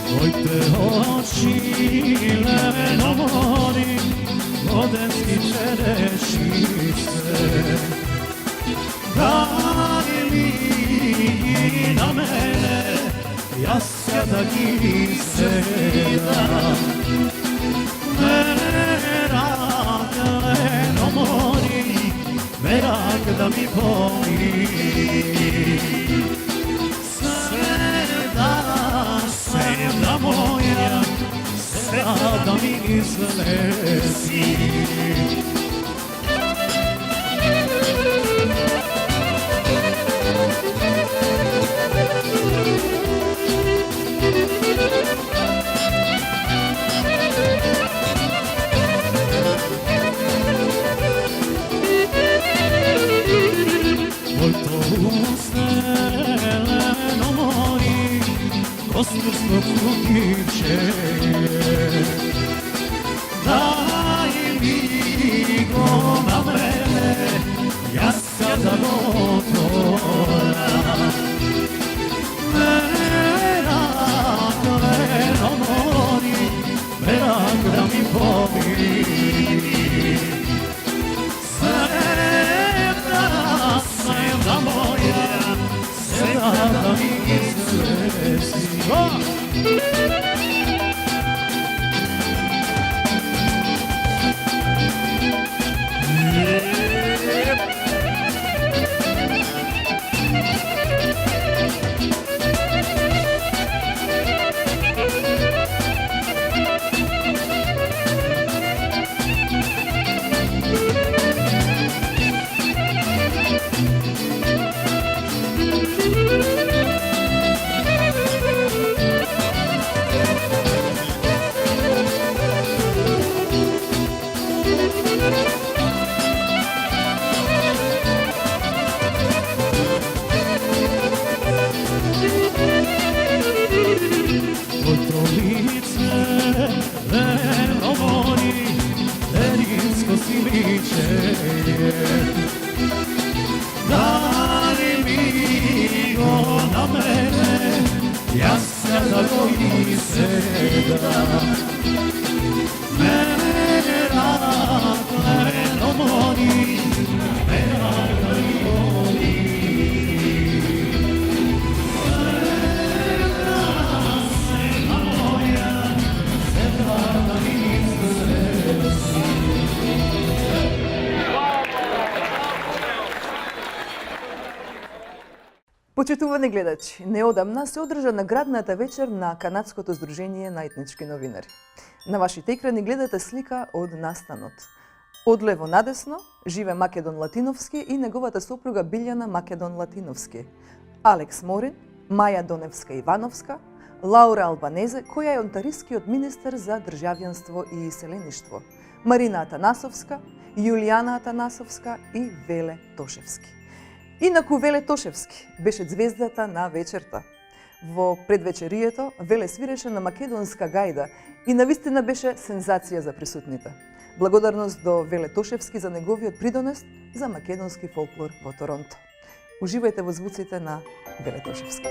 Tvojte oči leveno mori, vodenski čerešice. Daj mi na mene, ja sada gizedam. Merak leveno mori, merak da mi pomiri. Sevda moja, sada mi izlezi. Moj to usneleno mori, kosmosno kukiće. Daj mi go na mene, ja sada gotoram. Merak leno mori, merak da mi pomiri. Sevda moja, sevda mi izlezi. Otrovice, verovoni, erinsko si ličenje. Daj mi go na mene, ja se da bojim se da. Mene rakle romoni, mene rakle romoni. Почитувани гледачи, неодамна се одржа наградната вечер на Канадското здружение на етнички новинари. На вашите екрани гледате слика од настанот. Од лево надесно живе Македон Латиновски и неговата сопруга Билјана Македон Латиновски, Алекс Морин, Маја Доневска Ивановска, Лаура Албанезе, која е онтарискиот министер за државјанство и иселеништво, Марина Атанасовска, Јулијана Атанасовска и Веле Тошевски. Инаку Веле Тошевски беше звездата на вечерта. Во предвечерието Веле свиреше на македонска гајда и навистина беше сензација за присутните. Благодарност до Веле Тошевски за неговиот придонес за македонски фолклор во Торонто. Уживајте во звуците на Веле Тошевски.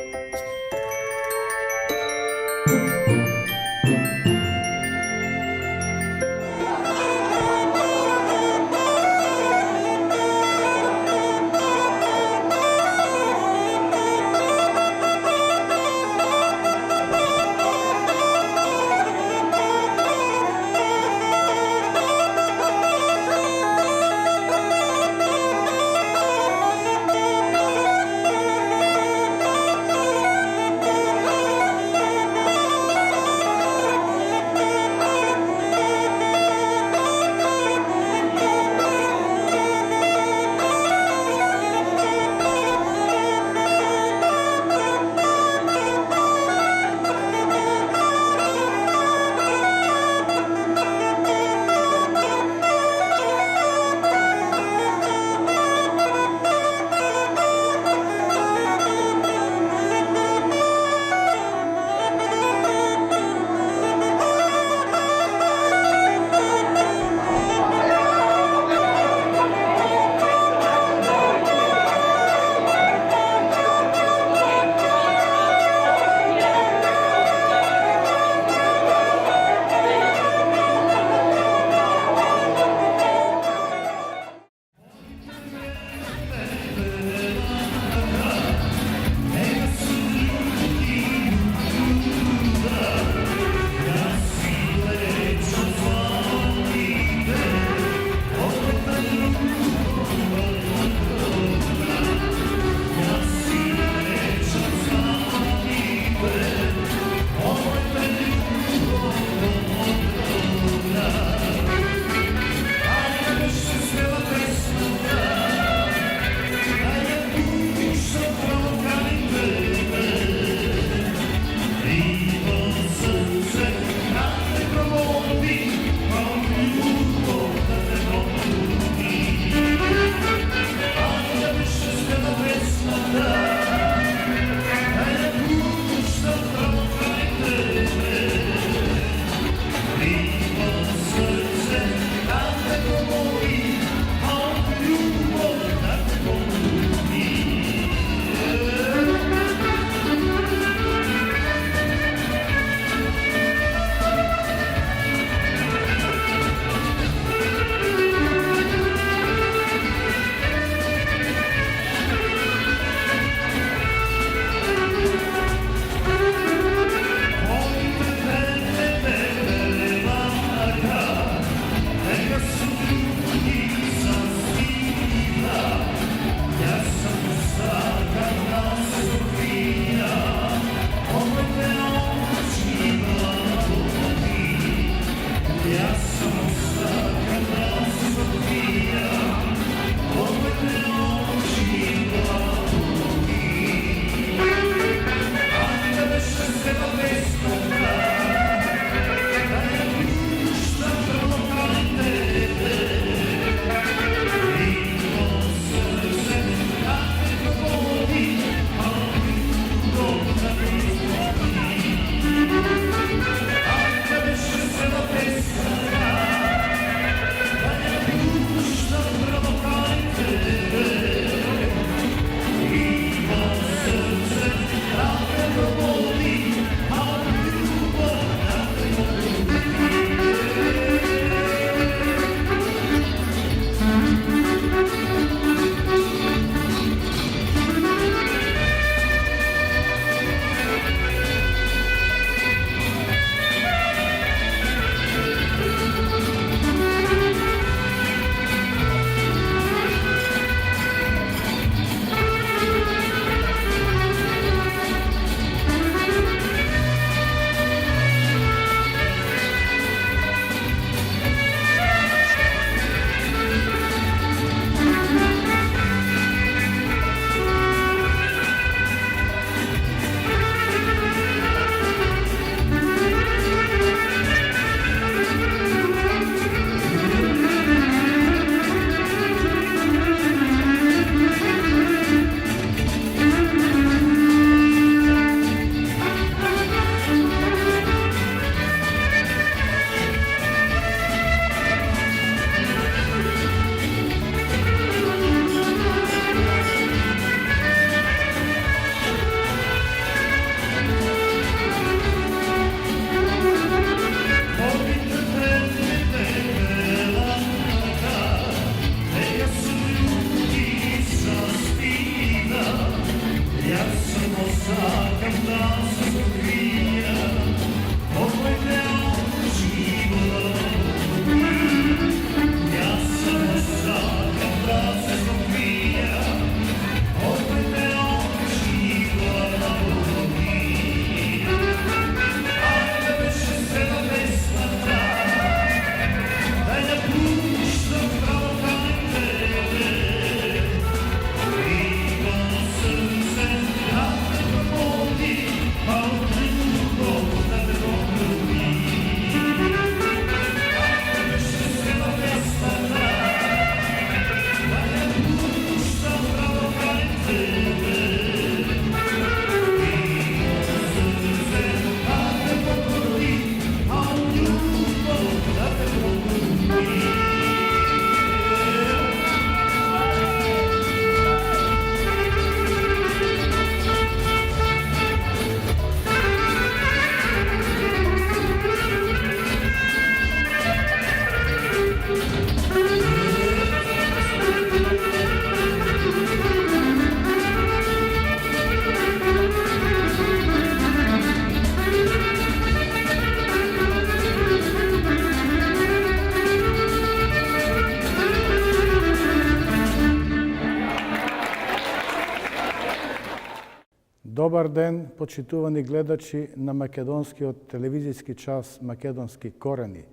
Добар ден, почитувани гледачи на македонскиот телевизиски час Македонски корени.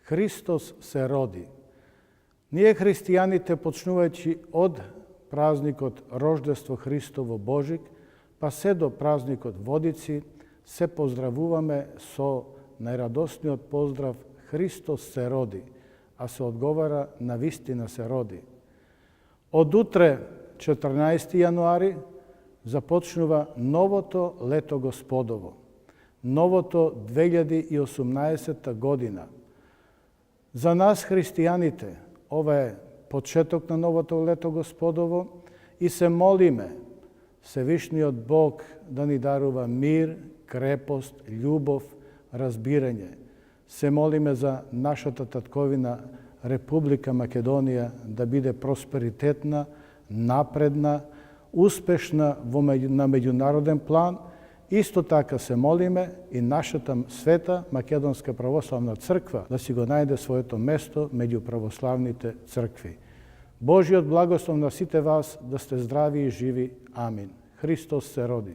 Христос се роди. Ние христијаните, почнувајќи од празникот Рождество Христово Божик, па се до празникот Водици, се поздравуваме со најрадосниот поздрав Христос се роди, а се одговара на вистина се роди. Од утре, 14. јануари, започнува новото лето Господово, новото 2018 година. За нас, христијаните, ова е почеток на новото лето Господово и се молиме Севишниот Бог да ни дарува мир, крепост, љубов, разбирање. Се молиме за нашата татковина Република Македонија да биде просперитетна, напредна, успешна на меѓународен план. Исто така се молиме и нашата света Македонска православна црква да си го најде своето место меѓу православните цркви. Божиот благослов на сите вас, да сте здрави и живи. Амин. Христос се роди.